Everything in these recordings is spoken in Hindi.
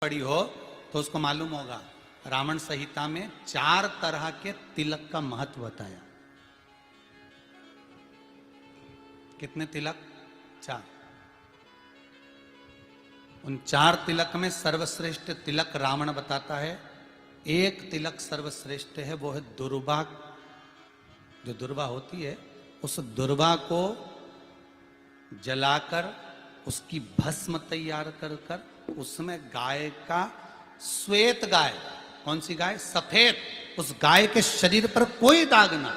पढ़ी हो तो उसको मालूम होगा, रावण संहिता में 4 तरह के तिलक का महत्व बताया। कितने तिलक? 4। उन 4 तिलक में सर्वश्रेष्ठ तिलक रावण बताता है। एक तिलक सर्वश्रेष्ठ है, वो है दुर्वा। जो दुर्वा होती है, उस दुर्वा को जलाकर उसकी भस्म तैयार कर कर उसमें गाय का श्वेत गाय, कौन सी गाय? सफेद। उस गाय के शरीर पर कोई दाग ना,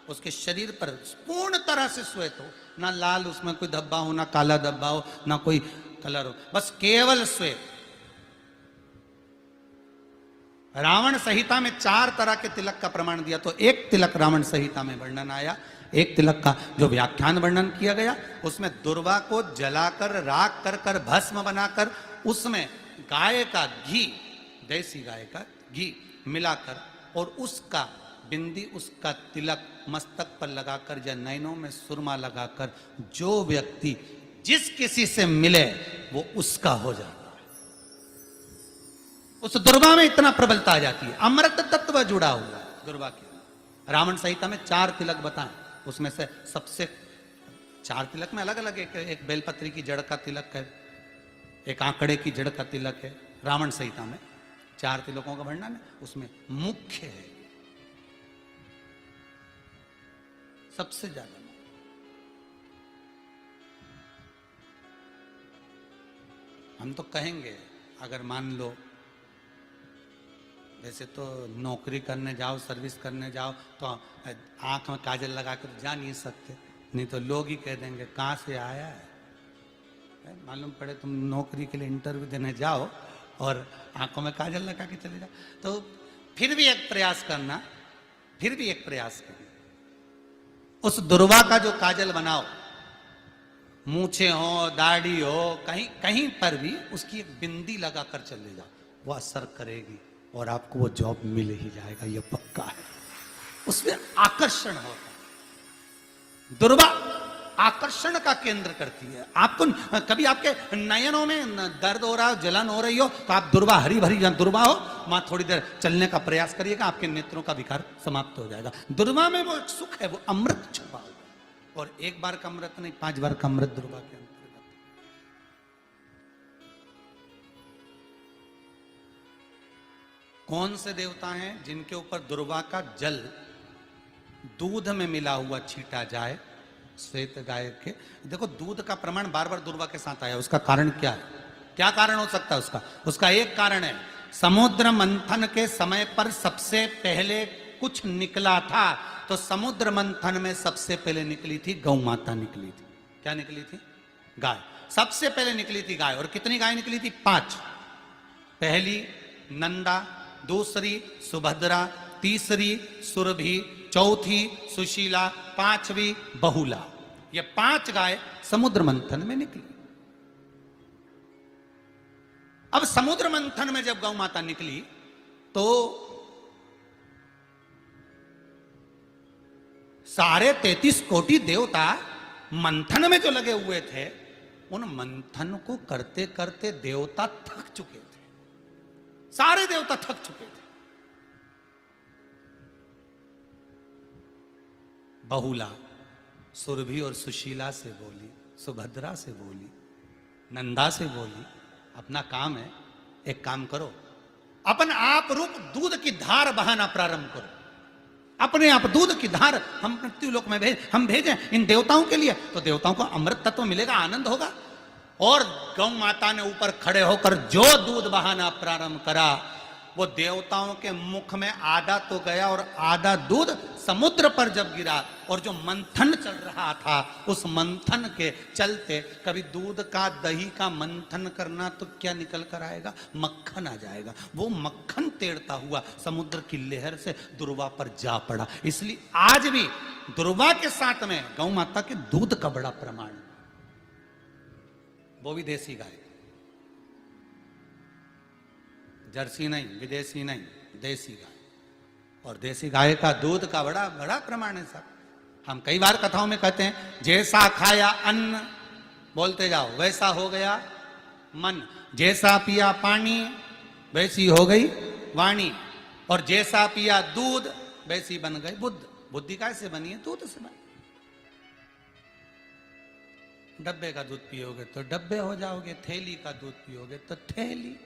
उसके शरीर पर पूर्ण तरह से श्वेत हो, ना लाल उसमें कोई धब्बा हो, ना काला धब्बा हो, ना कोई कलर हो, बस केवल श्वेत। रावण संहिता में 4 तरह के तिलक का प्रमाण दिया, तो एक तिलक रावण संहिता में वर्णन आया। एक तिलक का जो व्याख्यान वर्णन किया गया, उसमें दुर्वा को जलाकर राख कर कर भस्म बनाकर उसमें गाय का घी, देसी गाय का घी मिलाकर और उसका बिंदी, उसका तिलक मस्तक पर लगाकर या नैनों में सुरमा लगाकर जो व्यक्ति जिस किसी से मिले वो उसका हो जाता है। उस दुर्वा में इतना प्रबलता आ जाती है, अमृत तत्व जुड़ा हुआ है दुर्वा के। रावण संहिता में 4 तिलक बताएं, उसमें से सबसे 4 तिलक में अलग अलग एक बेलपत्री की जड़ का तिलक है, एक आंकड़े की जड़ का तिलक है। रावण संहिता में 4 तिलकों का वर्णन है, उसमें मुख्य है सबसे ज्यादा। हम तो कहेंगे, अगर मान लो वैसे तो नौकरी करने जाओ, सर्विस करने जाओ तो आंख में काजल लगा कर जा नहीं सकते, नहीं तो लोग ही कह देंगे कहाँ से आया है। मालूम पड़े तुम नौकरी के लिए इंटरव्यू देने जाओ और आंखों में काजल लगा के चले जाओ, तो फिर भी एक प्रयास करना, उस दुर्वा का जो काजल बनाओ, मूछे हो, दाढ़ी हो, कहीं कहीं पर भी उसकी एक बिंदी लगाकर चले जाओ, वो असर करेगी और आपको वो जॉब मिल ही जाएगा, ये पक्का है। उसमें आकर्षण होगा। दुर्वा आकर्षण का केंद्र करती है। आपको कभी आपके नयनों में दर्द हो रहा हो, जलन हो रही हो, तो आप दुर्वा, हरी भरी जहां दुर्वा हो वहां थोड़ी देर चलने का प्रयास करिएगा, आपके नेत्रों का विकार समाप्त हो जाएगा। दुर्वा में वो सुख है, वो अमृत छुपा हुआ, और एक बार का अमृत नहीं, 5 बार का अमृत दुर्वा के अंतर्गत। कौन से देवता हैं जिनके ऊपर दुर्वा का जल दूध में मिला हुआ छीटा जाए? श्वेत गाय के। देखो, दूध का प्रमाण बार बार दुर्वा के साथ आया, उसका कारण क्या है? क्या कारण हो सकता है उसका? उसका एक कारण है, समुद्र मंथन के समय पर सबसे पहले कुछ निकला था, तो समुद्र मंथन में सबसे पहले निकली थी गौ माता निकली थी। क्या निकली थी? गाय। सबसे पहले निकली थी गाय। और कितनी गाय निकली थी? 5। पहली नंदा, दूसरी सुभद्रा, तीसरी सुरभि, चौथी सुशीला, 5वीं बहुला। ये 5 गाय समुद्र मंथन में निकली। अब समुद्र मंथन में जब गौ माता निकली तो सारे 33 कोटि देवता मंथन में जो लगे हुए थे, उन मंथन को करते करते देवता थक चुके थे। सारे देवता थक चुके थे। बहुला सुरभि और सुशीला से बोली, सुभद्रा से बोली, नंदा से बोली, अपना काम है, एक काम करो, अपन आप रूप दूध की धार बहाना प्रारंभ करो। अपने आप दूध की धार हम मृत्युलोक में हम भेजें इन देवताओं के लिए, तो देवताओं को अमृत तत्व मिलेगा, आनंद होगा। और गौ माता ने ऊपर खड़े होकर जो दूध बहाना प्रारंभ करा, वो देवताओं के मुख में आधा तो गया और आधा दूध समुद्र पर जब गिरा, और जो मंथन चल रहा था, उस मंथन के चलते कभी दूध का, दही का मंथन करना तो क्या निकल कर आएगा? मक्खन आ जाएगा। वो मक्खन तेड़ता हुआ समुद्र की लहर से दुर्वा पर जा पड़ा। इसलिए आज भी दुर्वा के साथ में गौ माता के दूध का बड़ा प्रमाण, वो भी देसी गाय, जर्सी नहीं, विदेशी नहीं, देसी गाय। और देसी गाय का दूध का बड़ा बड़ा प्रमाण है साहब। हम कई बार कथाओं में कहते हैं, जैसा खाया अन्न, बोलते जाओ, वैसा हो गया मन। जैसा पिया पानी वैसी हो गई वाणी, और जैसा पिया दूध वैसी बन गई बुद्ध। बुद्धि कैसे बनी है? दूध से बनी। डब्बे का दूध पियोगे तो डब्बे हो जाओगे, थैली का दूध पियोगे तो थैली।